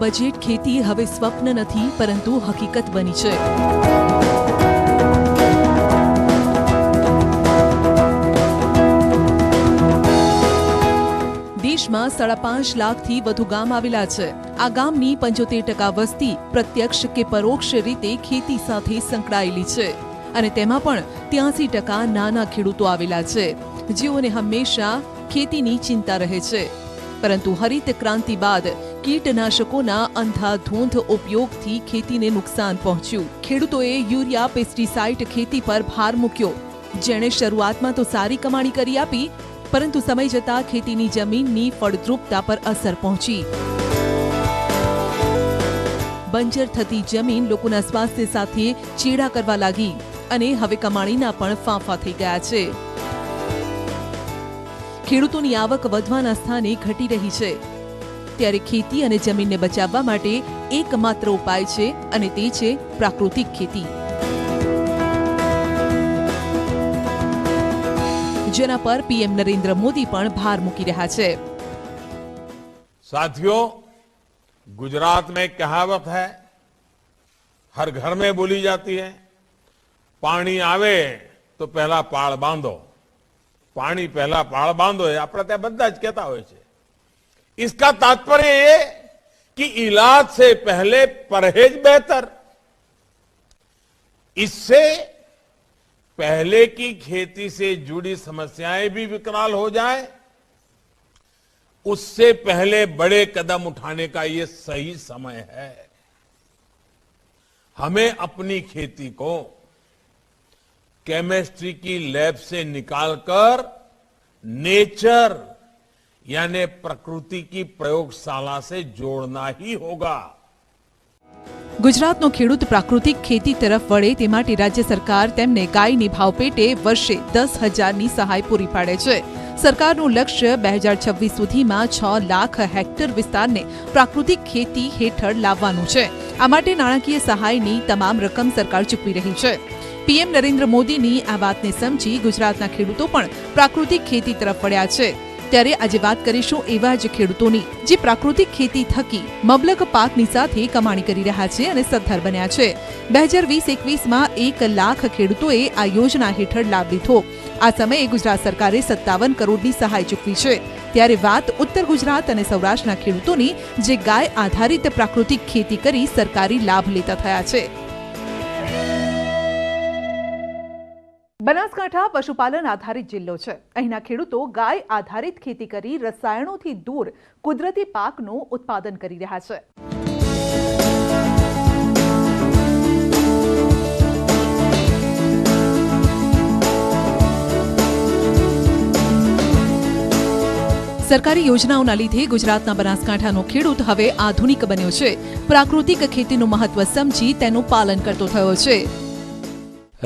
Budget ખેતી હવે સ્વપ્ન નથી પરંતુ હકીકત બની છે। દેશમાં 5.5 લાખથી વધુ ગામ આવેલા છે। આ ગામની 75% વસ્તી પ્રત્યક્ષ કે પરોક્ષ રીતે ખેતી સાથે સંકળાયેલી છે અને તેમાં પણ 83% નાના ખેડૂતો આવેલા છે જેઓને હંમેશા ખેતીની ચિંતા રહે છે। પરંતુ હરિત ક્રાંતિ બાદ કીટનાશકોના અંધાધૂંધ ઉપયોગથી ખેતીને નુકસાન પહોંચ્યું। ખેડૂતોએ યુરિયા પેસ્ટિસાઇડ ખેતી પર ભાર મૂક્યો, જેણે શરૂઆતમાં તો સારી કમાણી કરી આપી, પરંતુ સમય જતા ખેતીની જમીનની ફળદ્રુપતા પર અસર પહોંચી। બંજર થતી જમીન લોકોના સ્વાસ્થ્ય સાથે ચેડા કરવા લાગી અને હવે કમાણીના પણ ફાંફા થઈ ગયા છે। ખેડૂતોની આવક વધવાના સ્થાને ઘટી રહી છે, ત્યારે ખેતી અને જમીનને બચાવવા માટે એકમાત્ર ઉપાય છે અને તે છે પ્રાકૃતિક ખેતી, જેના પર પીએમ નરેન્દ્ર મોદી પણ ભાર મૂકી રહ્યા છે। साथियों, गुजरात में एक कहावत है, हर घर में बोली जाती है, पानी आवे तो पहला पाळ बांधो। पानी पहला पाळ बांधो है આપણે ત્યાં બધા જ કહેતા હોય છે। इसका तात्पर्य ये कि इलाज से पहले परहेज बेहतर। इससे पहले की खेती से जुड़ी समस्याएं भी विकराल हो जाए, उससे पहले बड़े कदम उठाने का ये सही समय है। हमें अपनी खेती को केमिस्ट्री की लैब से निकालकर नेचर यानी प्रकृति की प्रयोगशाला से जोड़ना ही होगा। ગુજરાતનો ખેડૂત પ્રાકૃતિક ખેતી તરફ વળે તે માટે રાજ્ય સરકાર તેમને ગાયની ભાવપેટે વર્ષે 10,000ની સહાય પૂરી પાડે છે। સરકારનું લક્ષ્ય 2026 સુધીમાં 6 લાખ હેક્ટર વિસ્તારને પ્રાકૃતિક ખેતી હેઠળ લાવવાનું છે। આ માટે નાણાકીય સહાયની તમામ રકમ સરકાર ચૂકવી રહી છે। પીએમ નરેન્દ્ર મોદીની આ વાતને સમજી ગુજરાતના ખેડૂતો પણ પ્રાકૃતિક ખેતી તરફ વળ્યા છે। ત્યારે આજે વાત કરીશું એવા જ ખેડૂતોની જે પ્રાકૃતિક ખેતી થકી મબલક પાકની સાથે કમાણી કરી રહ્યા છે અને સદ્ધર બન્યા છે। 2020-21માં 1 લાખ ખેડૂતોએ આ યોજના હેઠળ લાભ લીધો। આ સમયે ગુજરાત સરકારે 57 કરોડની સહાય ચૂકવી છે। ત્યારે વાત ઉત્તર ગુજરાત અને સૌરાષ્ટ્રના ખેડૂતોની જે ગાય આધારિત પ્રાકૃતિક ખેતી કરી સરકારી લાભ લેતા થયા છે। બનાસકાંઠા પશુપાલન આધારિત જિલ્લો છે। અહીંના ખેડૂતો ગાય આધારિત ખેતી કરી રસાયણોથી દૂર કુદરતી પાકનું ઉત્પાદન કરી રહ્યા છે। સરકારી યોજનાઓના લીધે ગુજરાતના બનાસકાંઠાનો ખેડૂત હવે આધુનિક બન્યો છે। પ્રાકૃતિક ખેતીનું મહત્વ સમજી તેનું પાલન કરતો થયો છે।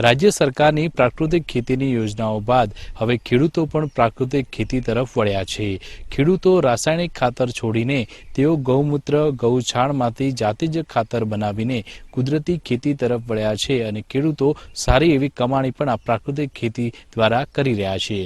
રાજ્ય સરકારની પ્રાકૃતિક ખેતીની યોજનાઓ બાદ હવે ખેડૂતો પણ પ્રાકૃતિક ખેતી તરફ વળ્યા છે। ખેડૂતો રાસાયણિક ખાતર છોડીને તેઓ ગૌમૂત્ર ગૌછાણમાંથી જાતે જ ખાતર બનાવીને કુદરતી ખેતી તરફ વળ્યા છે અને ખેડૂતો સારી એવી કમાણી પણ આ પ્રાકૃતિક ખેતી દ્વારા કરી રહ્યા છે।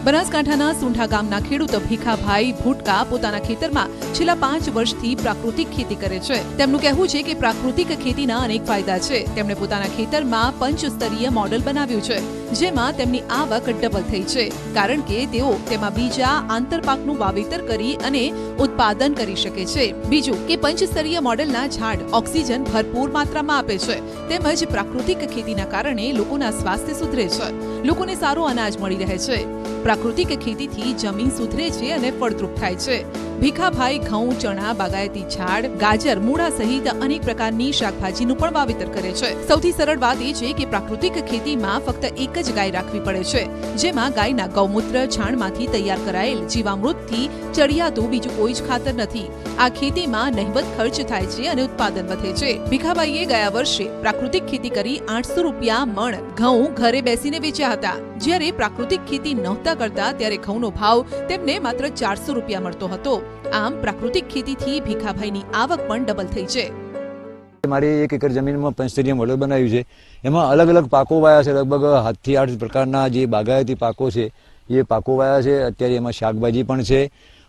બનાસકાંઠાના સુંઢા ગામના ખેડૂત ભીખાભાઈ ભુટકા પોતાના ખેતરમાં છેલ્લા 5 વર્ષથી પ્રાકૃતિક ખેતી કરે છે। તેમનું કહેવું છે કે પ્રાકૃતિક ખેતીના અનેક ફાયદા છે। તેમણે પોતાના ખેતરમાં પંચસ્તરીય મોડેલ બનાવ્યું છે, જેમાં તેમની આવક ડબલ થઈ છે, કારણ કે તેઓ તેમાં બીજા આંતરપાકનું વાવેતર કરી અને ઉત્પાદન કરી શકે છે। બીજું કે પંચસ્તરીય મોડેલના ઝાડ ઓક્સિજન ભરપૂર માત્રામાં આપે છે, તેમજ પ્રાકૃતિક ખેતીના કારણે લોકોના સ્વાસ્થ્ય સુધરે છે, લોકોને સારું અનાજ મળી રહે છે। પ્રાકૃતિક ખેતીથી જમીન સુધરે છે અને ફળદ્રુપ થાય છે। ભીખાભાઈ ઘઉં, ચણા, બાગાયતી ઝાડ, ગાજર, મૂળા સહિત અનેક પ્રકારની શાકભાજીનું પણ વાવેતર કરે છે। સૌથી સરળ વાત એ છે કે પ્રાકૃતિક ખેતીમાં ફક્ત એક જ ગાય રાખવી પડે છે, જેમાં ગાયના ગૌમૂત્ર છાણમાંથી તૈયાર કરાયેલ જીવામૃતથી ચડિયાતું બીજું કોઈ જ ખાતર નથી। આ ખેતીમાં નહિવત ખર્ચ થાય છે અને ઉત્પાદન વધે છે। ભીખાભાઈએ ગયા વર્ષે પ્રાકૃતિક ખેતી કરી 800 રૂપિયા મણ ઘઉં ઘરે બેસીને વેચ્યા હતા। જ્યારે પ્રાકૃતિક ખેતી નહોતા કરતા ત્યારે ઘઉંનો ભાવ તેમને માત્ર 400 રૂપિયા મળતો હતો। આમ પ્રાકૃતિક ખેતીથી ભીખાભાઈની આવક પણ ડબલ થઈ છે। મારી 1 એકર જમીનમાં પંચસ્તરીય મોડેલ બનાવ્યું છે। એમાં અલગ અલગ પાકો વાયા છે, લગભગ 7 થી 8 પ્રકારના જે બાગાયતી પાકો છે એ પાકો વાયા છે। અત્યારે એમાં શાકભાજી પણ છે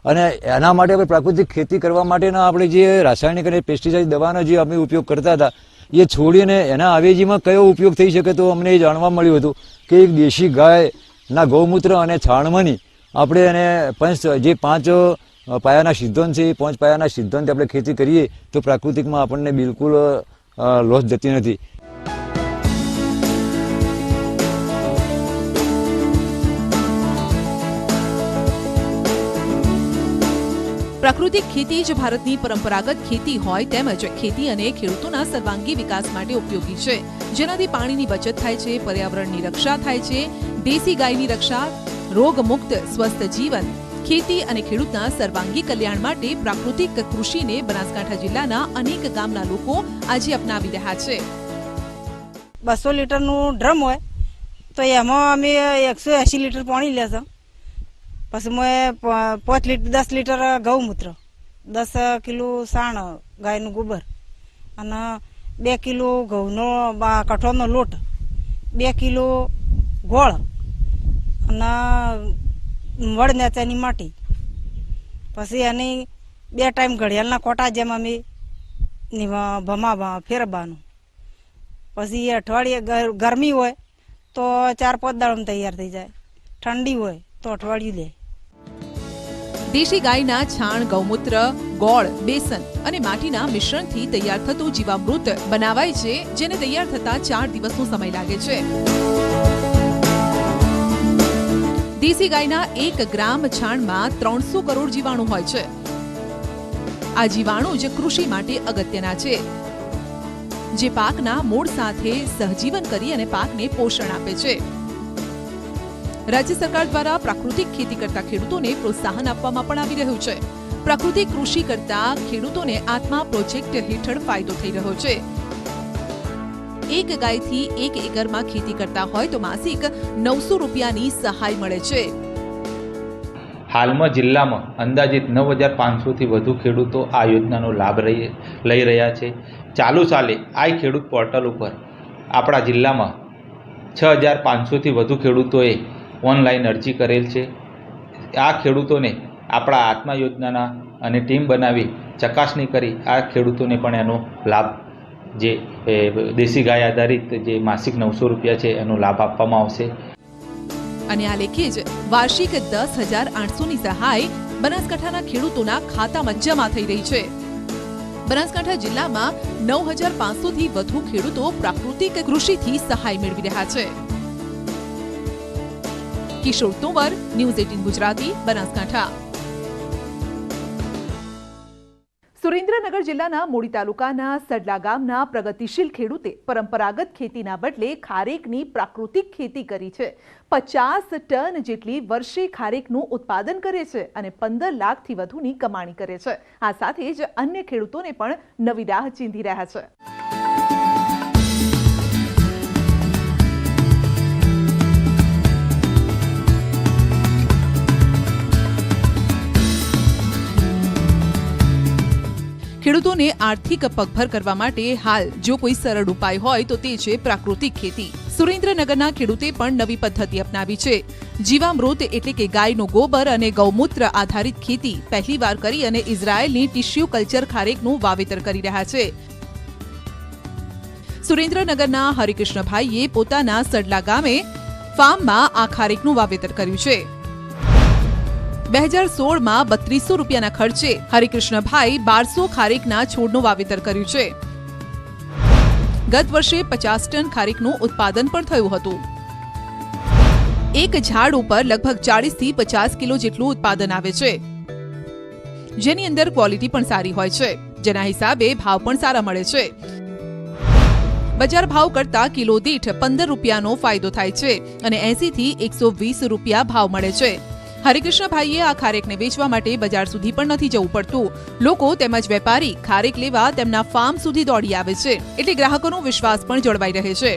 અને એના માટે આપણે પ્રાકૃતિક ખેતી કરવા માટેના આપણે જે રાસાયણિક અને પેસ્ટિસાઇડ દવાનો જે અમે ઉપયોગ કરતા હતા એ છોડીને એના અવેજીમાં કયો ઉપયોગ થઈ શકે તો અમને એ જાણવા મળ્યું હતું કે એક દેશી ગાયના ગૌમૂત્ર અને છાણમાંની આપણે એને જે 5 પાયાના સિદ્ધાંત છે એ 5 પાયાના સિદ્ધાંત આપણે ખેતી કરીએ તો પ્રાકૃતિકમાં આપણને બિલકુલ લોસ જતી નથી. પ્રાકૃતિક ખેતી જ ભારતની પરંપરાગત ખેતી હોય તેમજ ખેતી અને ખેડૂતોના સર્વાંગી વિકાસ માટે ઉપયોગી છે, જેનાથી પાણીની બચત થાય છે, પર્યાવરણની રક્ષા થાય છે, દેશી ગાયની રક્ષા, રોગમુક્ત સ્વસ્થ જીવન, ખેતી અને ખેડૂતના સર્વાંગી કલ્યાણ માટે પ્રાકૃતિક કૃષિને બનાસકાંઠા જિલ્લાના અનેક ગામના લોકો આજે અપનાવી રહ્યા છે. 200 લીટરનું ડ્રમ હોય તો એમાં અમે 180 લીટર પાણી લેશું. પછી મેં 5 લીટર 10 લીટર ગૌમૂત્ર, 10 કિલો સાણ ગાયનું ગોબર અને 2 કિલો ઘઉંનો કઠોળનો લોટ, 2 કિલો ગોળ અને વડ નેચાની માટી, પછી એની 2 ટાઈમ ઘડિયાળના કોટા જેમ અમે ભમા ફેરવવાનું. પછી અઠવાડિયે ગરમી હોય તો 4-5 દાડામાં તૈયાર થઈ જાય, ઠંડી હોય તો અઠવાડિયું લે. દેશી ગાયના છાણ, ગૌમૂત્ર, ગોળ, બેસન અને માટીના મિશ્રણથી તૈયાર થતું જીવામૃત બનાવાય છે, જેને તૈયાર થતા 4 દિવસનો સમય લાગે છે. દેશી ગાયના 1 ગ્રામ છાણમાં 300 કરોડ જીવાણુ હોય છે. આ જીવાણુ જ કૃષિ માટે અગત્યના છે, જે પાકના મૂળ સાથે સહજીવન કરી અને પાકને પોષણ આપે છે. રાજ્ય સરકાર દ્વારા પ્રાકૃતિક ખેતી કરતા ખેડૂતોને પ્રોત્સાહન આપવામાં પણ આવી રહ્યું છે. પ્રાકૃતિક કૃષિ કરતા ખેડૂતોને આત્મા પ્રોજેક્ટ હેઠળ ફાયદો થઈ રહ્યો છે. 1 ગાયથી 1 એકરમાં ખેતી કરતા હોય તો માસિક 900 રૂપિયાની સહાય મળે છે. હાલમાં જિલ્લામાં અંદાજિત 9,500 થી વધુ ખેડૂતો આ યોજનાનો લાભ લઈ રહ્યા છે. ચાલુ સાલે આ ખેડૂત પોર્ટલ ઉપર આપણા જિલ્લામાં 6,500 થી વધુ ખેડૂતોએ ઓનલાઈન અરજી કરેલ છે. આ ખેડૂતોને આપણા આત્મા યોજનાના અને ટીમ બનાવી ચકાસણી કરી આ ખેડૂતોને પણ એનો લાભ, જે દેશી ગાય આધારિત જે માસિક 900 રૂપિયા છે એનો લાભ આપવામાં આવશે. અને આ લેખે જ વાર્ષિક 10,800ની સહાય બનાસકાંઠાના ખેડૂતોના ખાતામાં જમા થઈ રહી છે. બનાસકાંઠા જિલ્લામાં 9,500 થી વધુ ખેડૂતો પ્રાકૃતિક કૃષિથી સહાય મેળવી રહ્યા છે. કિશોર તોમર, ન્યૂઝ 18 ગુજરાતી, બનાસકાંઠા. સુરેન્દ્રનગર જિલ્લાના મૂળી તાલુકાના સડલા ગામના પ્રગતિશીલ ખેડૂતે પરંપરાગત ખેતીના બદલે ખારેકની પ્રાકૃતિક ખેતી કરી છે. 50 ટન જેટલી વર્ષે ખારેકનું ઉત્પાદન કરે છે અને 15 લાખથી વધુની કમાણી કરે છે. આ સાથે જ અન્ય ખેડૂતોને પણ નવી રાહ ચીંધી રહ્યા છે. ખેડૂતોને આર્થિક પગભર કરવા માટે હાલ જો કોઈ સરળ ઉપાય હોય તો તે છે પ્રાકૃતિક ખેતી. સુરેન્દ્રનગરના ખેડૂતે પણ નવી પદ્ધતિ અપનાવી છે. જીવામૃત એટલે કે ગાયનું ગોબર અને ગૌમૂત્ર આધારિત ખેતી પહેલીવાર કરી અને ઇઝરાયેલની ટિશ્યુ કલ્ચર ખારેકનું વાવેતર કરી રહ્યા છે. સુરેન્દ્રનગરના હરિકૃષ્ણભાઈએ પોતાના સડલા ગામે ફાર્મમાં આ ખારેકનું વાવેતર કર્યું છે. 2016માં 3200 રૂપિયાના ખર્ચે હરિકૃષ્ણભાઈ 1200 ખારેકના છોડનું વાવેતર કર્યું છે. ગત વર્ષે 50 ટન ખારેકનું ઉત્પાદન પણ થયું હતું. એક ઝાડ ઉપર લગભગ 40 થી 50 કિલો જેટલું ઉત્પાદન આવે છે, જેની અંદર ક્વોલિટી પણ સારી હોય છે, જેના હિસાબે ભાવ પણ સારા મળે છે. બજાર ભાવ કરતા કિલો દીઠ 15 રૂપિયાનો ફાયદો થાય છે અને 80 થી 120 રૂપિયા ભાવ મળે છે. હરિકૃષ્ણભાઈએ આ ખારેકને વેચવા માટે બજાર સુધી પણ નથી જવું પડતું. લોકો તેમજ વેપારી ખારેક લેવા તેમના ફાર્મ સુધી દોડી આવે છે, એટલે ગ્રાહકોનો વિશ્વાસ પણ જળવાઈ રહે છે.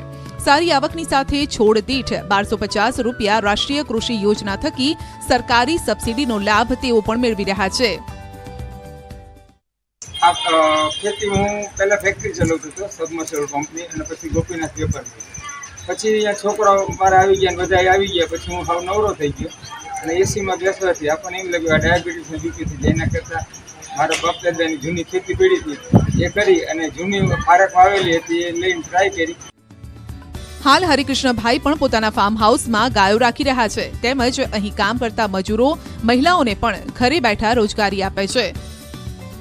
સારી આવકની સાથે છોડ દીઠ 1250 રૂપિયા રાષ્ટ્રીય કૃષિ યોજના થકી સરકારી સબસિડીનો લાભ તેઓ પણ મેળવી રહ્યા છે. આ ખેતી હું પહેલાં ફેક્ટરી ચલાવતો હતો, સબમર્સિબલ કંપની, અને પછી ગોપીનાથ વેપારી. પછી અહીંયા છોકરાઓ મારા આવી ગયા, બધા આવી ગયા, પછી હું હાવ નવરો થઈ ગયો. અને એસીમાં બેસવાથી આપણને એમ લાગ્યું આ ડાયાબિટીસનું બીપી થઈ જાય. એના કરતાં મારા બાપ દાદાની જૂની ખેતી પડી હતી એ કરી અને જૂની ખારક વાવેલી હતી એ લઈને ટ્રાય કરી. હાલ હરિકૃષ્ણભાઈ પણ પોતાના ફાર્મ હાઉસમાં ગાયો રાખી રહ્યા છે. તેમજ અહીં કામ કરતા મજૂરો મહિલાઓને પણ ઘરે બેઠા રોજગારી આપે છે.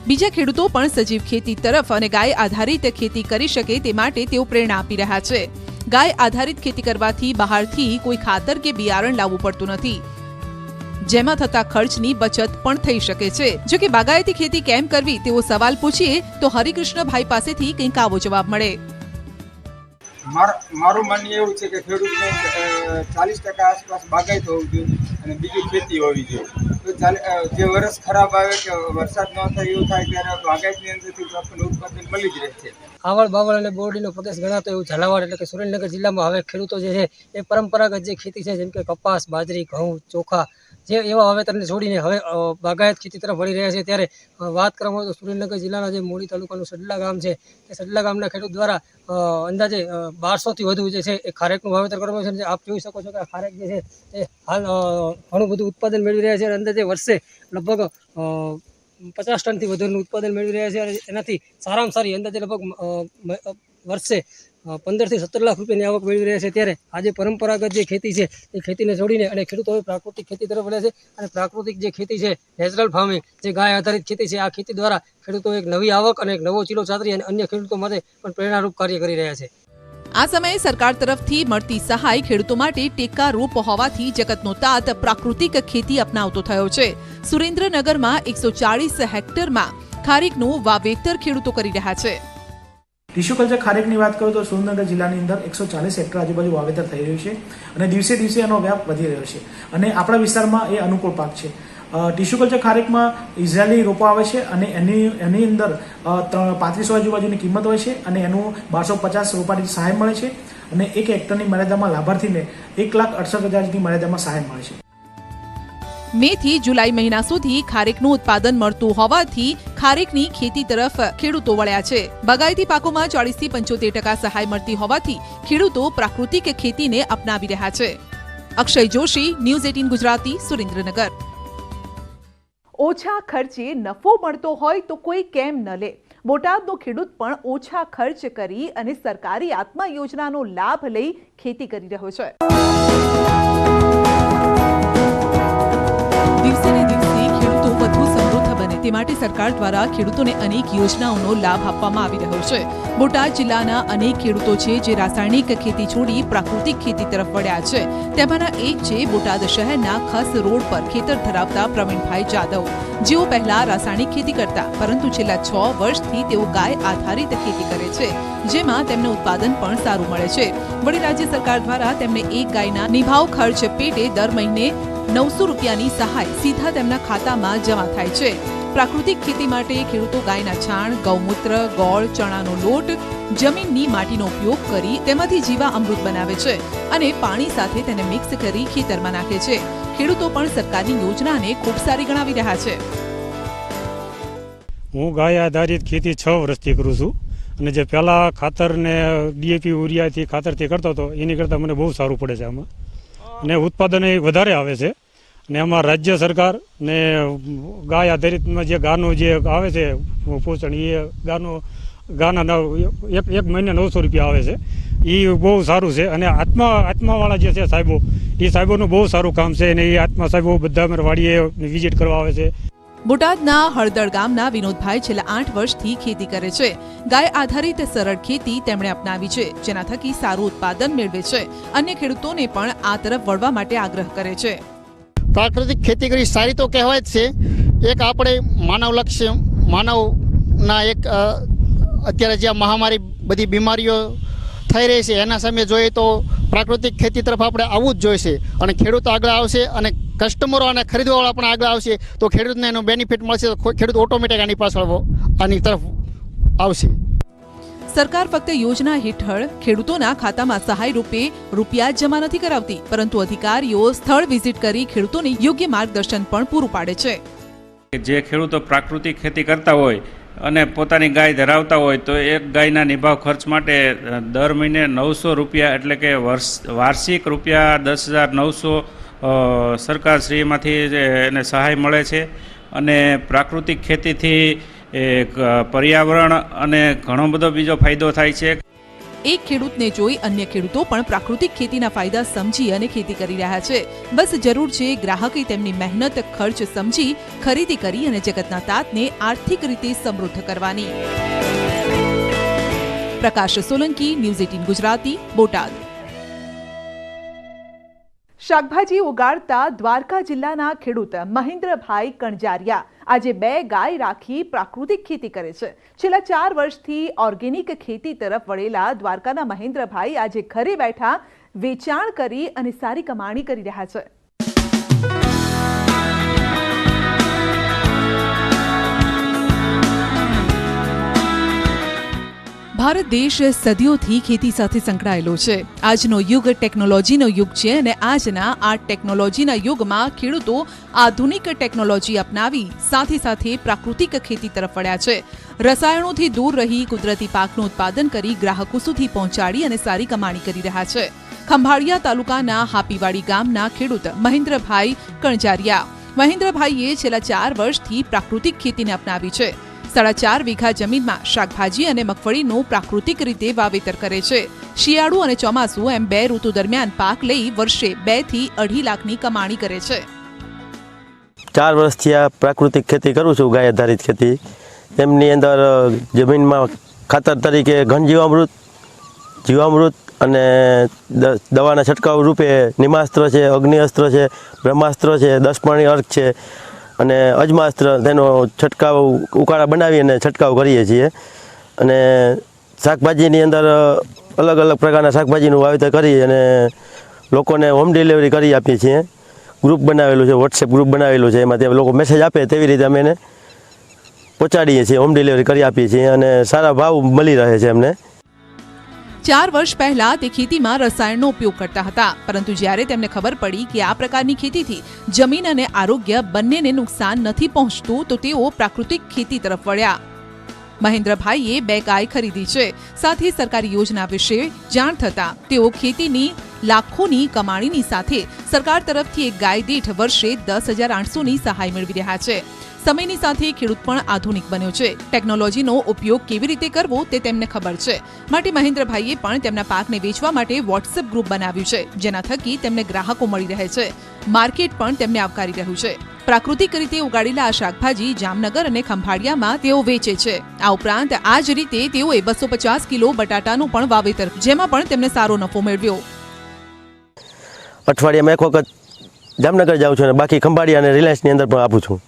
બીજા ખેડૂતો પણ સજીવ ખેતી તરફ અને ગાય આધારિત ખેતી કરી શકે તે માટે તેઓ પ્રેરણા આપી રહ્યા છે. ગાય આધારિત ખેતી કરવાથી બહારથી કોઈ ખાતર કે બિયારણ લાવવું પડતું નથી, જેમાં થતા ખર્ચની બચત પણ થઈ શકે છે. જો કે બાગાયતી ખેતી કેમ કરવી તેવો સવાલ પૂછીએ તો હરિકૃષ્ણભાઈ પાસેથી કંઈક આવો જવાબ મળે. મારું માનવું એવું છે કે ખેડૂતને 40% આસપાસ બાગાયત હોવું જોઈએ અને બીજું ખેતી હોવી જોઈએ. તો જે વર્ષ ખરાબ આવે કે વરસાદ ન થાય એવું થાય ત્યારે બાગાયતની અંદરથી આપણને ઉત્પાદન મળી જ રહે છે. આવળ બાવળ અને બોરડીનો પ્રદેશ ગણાતો એવું ઝાલાવાડ એટલે કે સુરેન્દ્રનગર જિલ્લામાં હવે ખેડૂતો જે છે એ પરંપરાગત જે ખેતી છે જેમ કે કપાસ, બાજરી, ઘઉં, ચોખા જે એવા વાવેતરને છોડીને હવે બાગાયત ખેતી તરફ વળી રહ્યા છે. ત્યારે વાત કરવામાં આવે તો સુરેન્દ્રનગર જિલ્લાના જે મોડી તાલુકાનું સડલા ગામ છે એ સડલા ગામના ખેડૂત દ્વારા અંદાજે 1200થી વધુ જે છે એ ખારેકનું વાવેતર કરવામાં આવે છે. આપ જોઈ શકો છો કે આ ખારેક જે છે એ હાલ ઘણું બધું ઉત્પાદન મેળવી રહ્યા છે અને અંદાજે વર્ષે લગભગ 50 ટનથી વધુનું ઉત્પાદન મેળવી રહ્યા છે. અને એનાથી સારામાં સારી અંદાજે લગભગ વર્ષે 15 થી 17 લાખ રૂપિયાની આવક મેળવી રહ્યા છે. ત્યારે આજે પરંપરાગત જે ખેતી છે એ ખેતીને છોડીને અને ખેડૂતો હવે પ્રાકૃતિક ખેતી તરફ વળ્યા છે. અને પ્રાકૃતિક જે ખેતી છે, નેચરલ ફાર્મિંગ, જે ગાય આધારિત ખેતી છે, આ ખેતી દ્વારા ખેડૂતો એક નવી આવક અને એક નવો ચીલો ચાતરી અને અન્ય ખેડૂતો માટે પણ પ્રેરણારૂપ કાર્ય કરી રહ્યા છે. આ સમયે સરકાર તરફથી મળતી સહાય ખેડૂતો માટે ટેકારૂપ હોવાથી જગતનો તાત પ્રાકૃતિક ખેતી અપનાવતો થયો છે. સુરેન્દ્રનગરમાં 140 હેક્ટરમાં ખારેકનું વાવેતર ખેડૂતો કરી રહ્યા છે. ટિશ્યુ કલ્ચર ખારેકની વાત કરું તો સુરેન્દ્રનગર જિલ્લાની અંદર 140 હેક્ટર આજુબાજુ વાવેતર થઈ રહ્યું છે અને દિવસે દિવસે એનો વ્યાપ વધી રહ્યો છે અને આપણા વિસ્તારમાં એ અનુકૂળ પાક છે. ટિશ્યુ કલ્ચર ખારેકમાં ઇઝરાયલી રોપો આવે છે અને એની અંદર 3500 આજુબાજુની કિંમત હોય છે અને એનું 1250 રૂપિયાની સહાય મળે છે અને 1 હેક્ટરની મર્યાદામાં લાભાર્થીને 1,68,000ની મર્યાદામાં સહાય મળે છે. મે થી જુલાઈ મહિના સુધી ખારેકનું ઉત્પાદન મળતું હોવાથી ખારેકની ખેતી તરફ ખેડૂતો વળ્યા છે. બાગાયતી પાકોમાં 40 થી 75% સહાય મળતી હોવાથી ખેડૂતો પ્રાકૃતિક ખેતીને અપનાવી રહ્યા છે. અક્ષય જોશી, ન્યૂઝ 18 ગુજરાતી, સુરેન્દ્રનગર. ઓછા ખર્ચે નફો મળતો હોય તો કોઈ કેમ ન લે. બોટાદનો ખેડૂત પણ ઓછા ખર્ચ કરી અને સરકારી આત્મા યોજનાનો લાભ લઈ ખેતી કરી રહ્યો છે. દિવસે ને દિવસે ખેડૂતો વધુ સમૃદ્ધ બને તે માટે સરકાર દ્વારા ખેડૂતોને અનેક યોજનાઓનો લાભ આપવામાં આવી રહ્યો છે. બોટાદ જિલ્લાના અનેક ખેડૂતો છે જે રાસાયણિક ખેતી છોડી પ્રાકૃતિક ખેતી તરફ વળ્યા છે. તેમાંના એક છે બોટાદ શહેરના ખસ રોડ પર ખેતર ધરાવતા પ્રવીણભાઈ જાદવ, જેઓ પહેલા રાસાયણિક ખેતી કરતા પરંતુ છેલ્લા 6 વર્ષથી તેઓ ગાય આધારિત ખેતી કરે છે, જેમાં તેમને ઉત્પાદન પણ સારું મળે છે. વળી રાજ્ય સરકાર દ્વારા તેમને એક ગાયના નિભાવ ખર્ચ પેટે દર મહિને 900 રૂપિયાની સહાય સીધા તેમના ખાતામાં જમા થાય છે. પ્રાકૃતિક ખેતી માટે ખેડૂતો ગાયના છાણ, ગૌમૂત્ર, ગોળ, ચણાનો લોટ, જમીનની માટીનો ઉપયોગ કરી તેમાંથી જીવા અમૃત બનાવે છે અને પાણી સાથે તેને મિક્સ કરી ખેતરમાં નાખે છે. ખેડૂતો પણ સરકારની યોજનાને ખૂબ સારી ગણાવી રહ્યા છે. હું ગાય આધારિત ખેતી 6 વર્ષથી કરું છું અને જે પહેલાં ખાતર ને ડીએપી યુરિયાથી ખાતરથી કરતો હતો એની કરતાં મને બહુ સારું પડે છે આમાં અને ઉત્પાદન એ વધારે આવે છે. ને આમાં રાજ્ય સરકાર ને ગાય આધારિતમાં જે ગાનું જે આવે છે પોષણ એ ગાના એક મહિને 900 રૂપિયા આવે છે. એ બહુ સારું છે અને આત્માવાળા જે છે સાહેબો, એ સાહેબોનું બહુ સારું કામ છે અને એ આત્મા સાહેબો બધા અમારા વાડીએ વિઝિટ કરવા આવે છે. બોટાદના હળદળ ગામના વિનોદભાઈ છેલ્લા 8 વર્ષથી ખેતી કરે છે. ગાય આધારિત સરળ ખેતી તેમણે અપનાવી છે, જેના થકી સારું ઉત્પાદન મેળવે છે. અન્ય ખેડૂતોને પણ આ તરફ વળવા માટે આગ્રહ કરે છે. પ્રાકૃતિક ખેતી કરી સારી તો કહેવાય જ છે. એક આપણે માનવના એક અત્યારે જે મહામારી બધી બીમારીઓ થઈ રહી છે એના સામે જોઈએ તો પ્રાકૃતિક ખેતી તરફ આપણે આવવું જ જોઈશે અને ખેડૂત આગળ આવશે અને કસ્ટમરો અને ખરીદવાવાળા પણ આગળ આવશે તો ખેડૂતને એનો બેનિફિટ મળશે તો ખેડૂત ઓટોમેટિક આની પાછળ આની તરફ આવશે. સરકાર ફક્ત યોજના હેઠળ ખેડૂતોના ખાતામાં સહાય રૂપે રૂપિયા જમા નથી કરાવતી, પરંતુ અધિકારીઓ સ્થળ વિઝિટ કરી ખેડૂતોને યોગ્ય માર્ગદર્શન પણ પૂરું પાડે છે. જે ખેડૂતો પ્રાકૃતિક ખેતી કરતા હોય અને પોતાની ગાય ધરાવતા હોય તો એક ગાયના નિભાવ ખર્ચ માટે દર મહિને 900 રૂપિયા એટલે કે વાર્ષિક રૂપિયા 10,900 સરકારશ્રીમાંથી એને સહાય મળે છે અને પ્રાકૃતિક ખેતીથી પર્યાવરણ અને ઘણો બધો બીજો ફાયદો થાય છે. એક ખેડૂતને જોઈ અન્ય ખેડૂતો પણ પ્રાકૃતિક ખેતીના ફાયદા સમજી અને ખેતી કરી રહ્યા છે. બસ જરૂર છે ગ્રાહકે તેમની મહેનત ખર્ચ સમજી ખરીદી કરી અને જગતના તાતને આર્થિક રીતે સમૃદ્ધ કરવાની. પ્રકાશ સોલંકી, ન્યૂઝ 18 ગુજરાતી, બોટાદ. શાકભાજી ઉગાડતા દ્વારકા જિલ્લાના ખેડૂત મહેન્દ્રભાઈ કણજારિયા આજે 2 ગાય રાખી પ્રાકૃતિક ખેતી કરે છે. છેલ્લા 4 વર્ષથી ઓર્ગેનિક ખેતી તરફ વળેલા દ્વારકાના મહેન્દ્રભાઈ આજે ઘરે બેઠા વેચાણ કરી અને સારી કમાણી કરી રહ્યા છે. ભારત દેશ સદીઓથી ખેતી સાથે સંકળાયેલો છે. આજનો યુગ ટેકનોલોજીનો યુગ છે અને આજના આ ટેકનોલોજીના યુગમાં ખેડૂતો આધુનિક ટેકનોલોજી અપનાવી સાથે સાથે પ્રાકૃતિક ખેતી તરફ વળ્યા છે. રસાયણોથી દૂર રહી કુદરતી પાકનું ઉત્પાદન કરી ગ્રાહકો સુધી પહોંચાડી અને સારી કમાણી કરી રહ્યા છે. ખંભાળિયા તાલુકાના હાપીવાડી ગામના ખેડૂત મહેન્દ્રભાઈ કણજારિયા. મહેન્દ્રભાઈએ છેલ્લા 4 વર્ષથી પ્રાકૃતિક ખેતીને અપનાવી છે. 4.5 વીઘા જમીનમાં શાકભાજી અને મગફળીનું પ્રાકૃતિક રીતે વાવેતર કરે છે. શિયાળુ અને ચોમાસું એમ 2 ઋતુ દરમિયાન પાક લઈ વર્ષે 2 થી 2.5 લાખની કમાણી કરે છે. 4 વર્ષથી આ પ્રાકૃતિક ખેતી કરું છું, ગાય આધારિત ખેતી. તેમની અંદર જમીનમાં ખાતર તરીકે ઘન જીવામૃત અને દવાના છંટકાવ રૂપે નિમાસ્ત્ર છે, અગ્નિઅસ્ત્ર છે, બ્રહ્માસ્ત્ર છે, 10 પાણી અર્ક છે અને અજમાસ્ત્ર, તેનો છંટકાવ ઉકાળા બનાવી અને છંટકાવ કરીએ છીએ. અને શાકભાજીની અંદર અલગ અલગ પ્રકારના શાકભાજીનું વાવેતર કરી અને લોકોને હોમ ડિલિવરી કરી આપીએ છીએ. ગ્રુપ બનાવેલું છે, વોટ્સએપ ગ્રુપ બનાવેલું છે, એમાં તે લોકો મેસેજ આપે તેવી રીતે અમે એને પહોંચાડીએ છીએ, હોમ ડિલિવરી કરી આપીએ છીએ અને સારા ભાવ મળી રહે છે એમને. 4 વર્ષ પહેલા તે ખેતીમાં રસાયણનો ઉપયોગ કરતા હતા, પરંતુ જ્યારે તેમને ખબર પડી કે આ પ્રકારની ખેતીથી જમીન અને આરોગ્ય બંનેને નુકસાન નથી પહોંચતું તો તેઓ પ્રાકૃતિક ખેતી તરફ વળ્યા. મહેન્દ્રભાઈએ 2 ગાય ખરીદી છે. સાથે સરકારી યોજના વિશે જાણ થતા તેઓ ખેતીની લાખોની કમાણીની સાથે સરકાર તરફથી એક ગાય દીઠ વર્ષે 10,800ની સહાય મેળવી રહ્યા છે. સમયની સાથે ખેડૂત પણ આધુનિક બન્યો છે. ટેકનોલોજીનો ઉપયોગ કેવી રીતે કરવો તે તેમને ખબર છે. માટે મહેન્દ્રભાઈએ પણ તેમના પાકને વેચવા માટે વોટ્સએપ ગ્રુપ બનાવ્યું છે, જેના થકી તેમને ગ્રાહકો મળી રહે છે. માર્કેટ પણ તેમને આવકારી રહ્યું છે. પ્રાકૃતિક રીતે ઉગાડેલા આ શાકભાજી જામનગર અને ખંભાળિયામાં તેઓ વેચે છે. આ ઉપરાંત આ જ રીતે તેઓએ 250 કિલો બટાટાનું પણ વાવેતર, જેમાં પણ તેમને સારો નફો મેળવ્યો. અઠવાડિયામાં એક વખત જામનગર જાઉં છું અને બાકી ખંભાળિયા અને રિલાયન્સની અંદર પણ આપું છું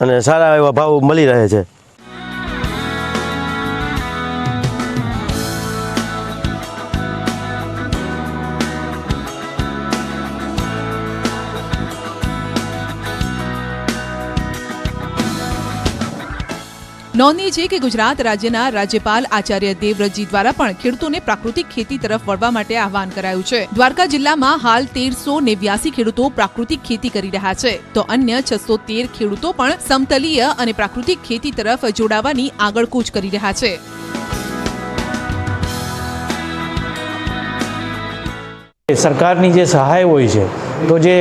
અને સારા એવા ભાવ મળી રહે છે. નોંધનીય છે કે ગુજરાત રાજ્યના રાજ્યપાલ આચાર્ય દેવવ્રતજી દ્વારા પણ ખેડૂતોને પ્રાકૃતિક ખેતી તરફ વળવા માટે આહવાન કરાયું છે. દ્વારકા જિલ્લામાં હાલ 1389 ખેડૂતો પ્રાકૃતિક ખેતી કરી રહ્યા છે, તો અન્ય 613 ખેડૂતો પણ સમતલીય અને પ્રાકૃતિક ખેતી તરફ જોડાવાની આગળકૂચ કરી રહ્યા છે. સરકારની જે સહાય હોય છે, તો જે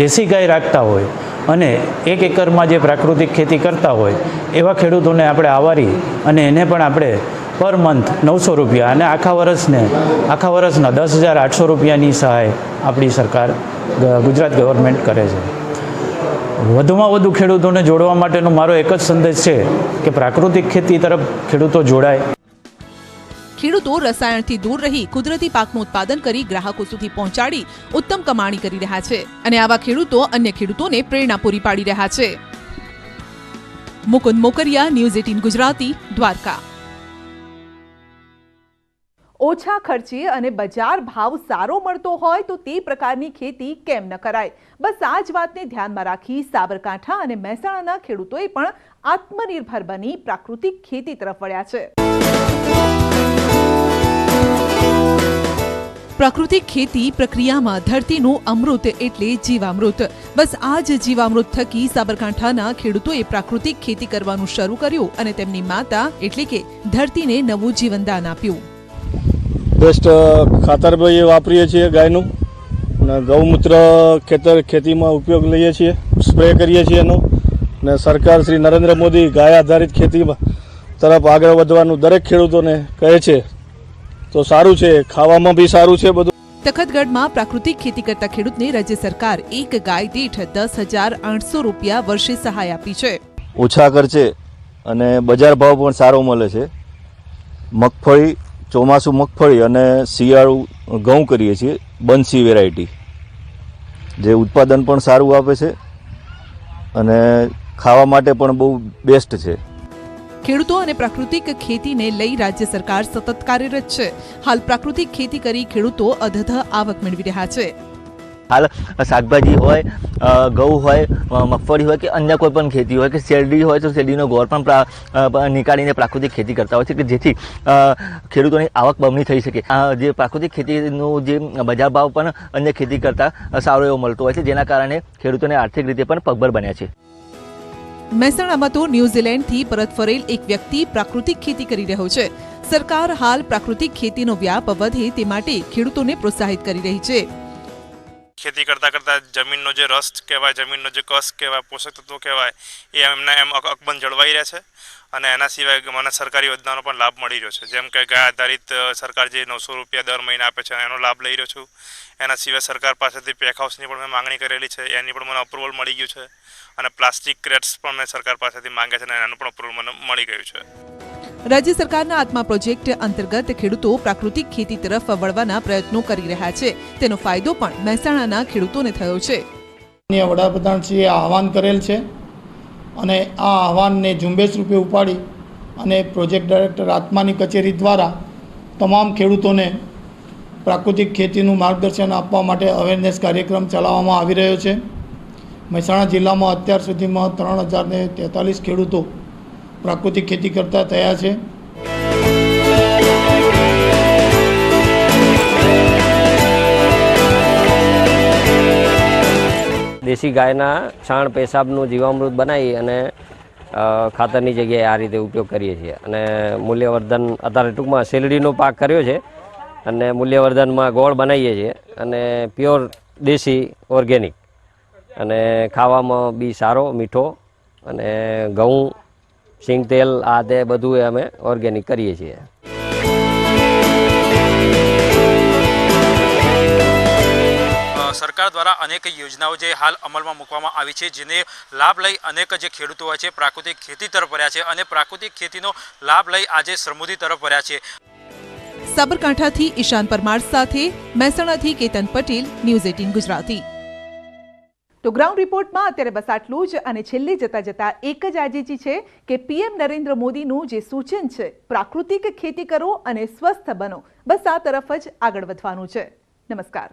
દેશી ગાય રાખતા હોય અને 1 એકરમાં જે પ્રાકૃતિક ખેતી કરતા હોય એવા ખેડૂતોને આપણે આવારી અને એને પણ આપણે પર મંથ 900 રૂપિયા અને આખા વર્ષના 10,800 રૂપિયાની સહાય આપણી સરકાર ગુજરાત ગવર્મેન્ટ કરે છે. વધુમાં વધુ ખેડૂતોને જોડવા માટેનો મારો એક જ સંદેશ છે કે પ્રાકૃતિક ખેતી તરફ ખેડૂતો જોડાય. ખેડૂતો રસાયણથી દૂર રહી કુદરતી પાકનું ઉત્પાદન કરી ગ્રાહકો સુધી પહોંચાડી ઉત્તમ કમાણી કરી રહ્યા છે અને આવા ખેડૂતો અન્ય ખેડૂતોને પ્રેરણા પૂરી પાડી રહ્યા છે. મુકુંદ મોકરિયા, ન્યૂઝ 18 ગુજરાતી, દ્વારકા. ઓછા ખર્ચે અને બજાર ભાવ સારો મળતો હોય તો તે પ્રકારની ખેતી કેમ ન કરાય? બસ આ જ વાતને ધ્યાનમાં રાખી સાબરકાંઠા અને મહેસાણાના ખેડૂતોએ પણ આત્મનિર્ભર બની પ્રાકૃતિક ખેતી તરફ વળ્યા છે. પ્રાકૃતિક ખેતી પ્રક્રિયામાં ધરતીનું અમૃત એટલે જીવામૃત. બસ આ જ જીવામૃત થકી સાબરકાંઠાના ખેડૂતોએ પ્રાકૃતિક ખેતી કરવાનું શરૂ કર્યું અને તેમની માતા એટલે કે ધરતીને નવું જીવનદાન આપ્યું. બેસ્ટ ખાતર ભાઈ વાપરીએ છીએ ગાયનું ને ગૌમૂત્ર ખેતીમાં ઉપયોગ લઈએ છીએ, સ્પ્રે કરીએ છીએ એનો. ને સરકાર શ્રી નરેન્દ્ર મોદી ગાય આધારિત ખેતી તરફ આગળ વધવાનું દરેક ખેડૂતોને કહે છે, તો સારું છે, ખાવામાં બી સારું છે બધું. તખતગઢમાં પ્રાકૃતિક ખેતી કરતા ખેડૂતને રાજ્ય સરકાર એક ગાય દીઠ 10,800 રૂપિયા વર્ષે સહાય આપી છે. ઓછા ખર્ચે અને બજાર ભાવ પણ સારો મળે છે. મગફળી, ચોમાસું મગફળી અને શિયાળુ ઘઉં કરીએ છીએ, બંસી વેરાયટી, જે ઉત્પાદન પણ સારું આપે છે અને ખાવા માટે પણ બહુ બેસ્ટ છે. ખેડૂતો અને પ્રાકૃતિક ખેતીને લઈ રાજ્ય સરકાર સતત કાર્યરત છે. હાલ પ્રાકૃતિક ખેતી કરી ખેડૂતો અધધ આવક મેળવી રહ્યા છે. હાલ શાકભાજી હોય, ઘઉં હોય, મગફળી હોય કે અન્ય કોઈ પણ ખેતી હોય કે શેરડી હોય તો શેરડીનો ગોળ પણ નીકાળીને પ્રાકૃતિક ખેતી કરતા હોય છે, કે જેથી ખેડૂતોની આવક બમણી થઈ શકે. જે પ્રાકૃતિક ખેતીનો જે બજાર ભાવ પણ અન્ય ખેતી કરતાં સારો એવો મળતો હોય છે, જેના કારણે ખેડૂતોને આર્થિક રીતે પણ પગભર બન્યા છે. મહેસાણામાં તો ન્યૂઝીલેન્ડથી પરત ફરેલ એક વ્યક્તિ પ્રાકૃતિક ખેતી કરી રહ્યો છે. સરકાર હાલ પ્રાકૃતિક ખેતીનો વ્યાપ વધે તે માટે ખેડૂતોને પ્રોત્સાહિત કરી રહી છે. ખેતી કરતાં કરતાં જમીનનો જે રસ કહેવાય, જમીનનો જે કસ કહેવાય, પોષક તત્વો કહેવાય, એ એમના અકબંધ જળવાઈ રહે છે. અને એના સિવાય મને સરકારી યોજનાનો પણ લાભ મળી રહ્યો છે. જેમ કે ગાય આધારિત સરકાર જે 900 રૂપિયા દર મહિને આપે છે, એનો લાભ લઈ રહ્યો છું. એના સિવાય સરકાર પાસેથી પેક હાઉસની પણ મેં માંગણી કરેલી છે, એની પણ મને અપ્રુવલ મળી ગયું છે. અને પ્લાસ્ટિક ક્રેટ્સ પણ મેં સરકાર પાસેથી માંગ્યા છે અને એનું પણ અપ્રુવલ મને મળી ગયું છે. રાજ્ય સરકારના આત્મા પ્રોજેક્ટ અંતર્ગત ખેડૂતો પ્રાકૃતિક ખેતી તરફ વળવાના પ્રયત્નો કરી રહ્યા છે. તેનો ફાયદો પણ મહેસાણાના ખેડૂતોને થયો છે. વડાપ્રધાનશ્રીએ આહવાન કરેલ છે અને આ આહવાનને ઝુંબેશ રૂપે ઉપાડી અને પ્રોજેક્ટ ડાયરેક્ટર આત્માની કચેરી દ્વારા તમામ ખેડૂતોને પ્રાકૃતિક ખેતીનું માર્ગદર્શન આપવા માટે અવેરનેસ કાર્યક્રમ ચલાવવામાં આવી રહ્યો છે. મહેસાણા જિલ્લામાં અત્યાર સુધીમાં 3,043 ખેડૂતો પ્રાકૃતિક ખેતી કરતા થયા છે. દેશી ગાયના છાણ પેશાબનું જીવામૃત બનાવી અને ખાતરની જગ્યાએ આ રીતે ઉપયોગ કરીએ છીએ. અને મૂલ્યવર્ધન અત્યારે ટૂંકમાં શેરડીનો પાક કર્યો છે અને મૂલ્યવર્ધનમાં ગોળ બનાવીએ છીએ અને પ્યોર દેશી ઓર્ગેનિક, અને ખાવામાં બી સારો, મીઠો, અને ઘઉં, સિંગ તેલ આ તે બધું અમે ઓર્ગેનિક કરીએ છીએ. સરકાર દ્વારા અનેક યોજનાઓ જે હાલ અમલમાં મૂકવામાં આવી છે, જેને લાભ લઈ અનેક જે ખેડૂતો હોય છે પ્રાકૃતિક ખેતી તરફ વળ્યા છે અને પ્રાકૃતિક ખેતીનો લાભ લઈ આજે સમૃદ્ધિ તરફ વળ્યા છે. સાબરકાંઠાથી ઈશાન પરમાર સાથે મહેસાણાથી કેતન પટેલ, ન્યૂઝ 18 ગુજરાતી. તો ગ્રાઉન્ડ રિપોર્ટમાં અત્યારે બસ આટલું જ. અને છેલ્લે જતા એક જ આજીજી છે કે પીએમ નરેન્દ્ર મોદીનું જે સૂચન છે, પ્રાકૃતિક ખેતી કરો અને સ્વસ્થ બનો, બસ આ તરફ જ આગળ વધવાનું છે. નમસ્કાર.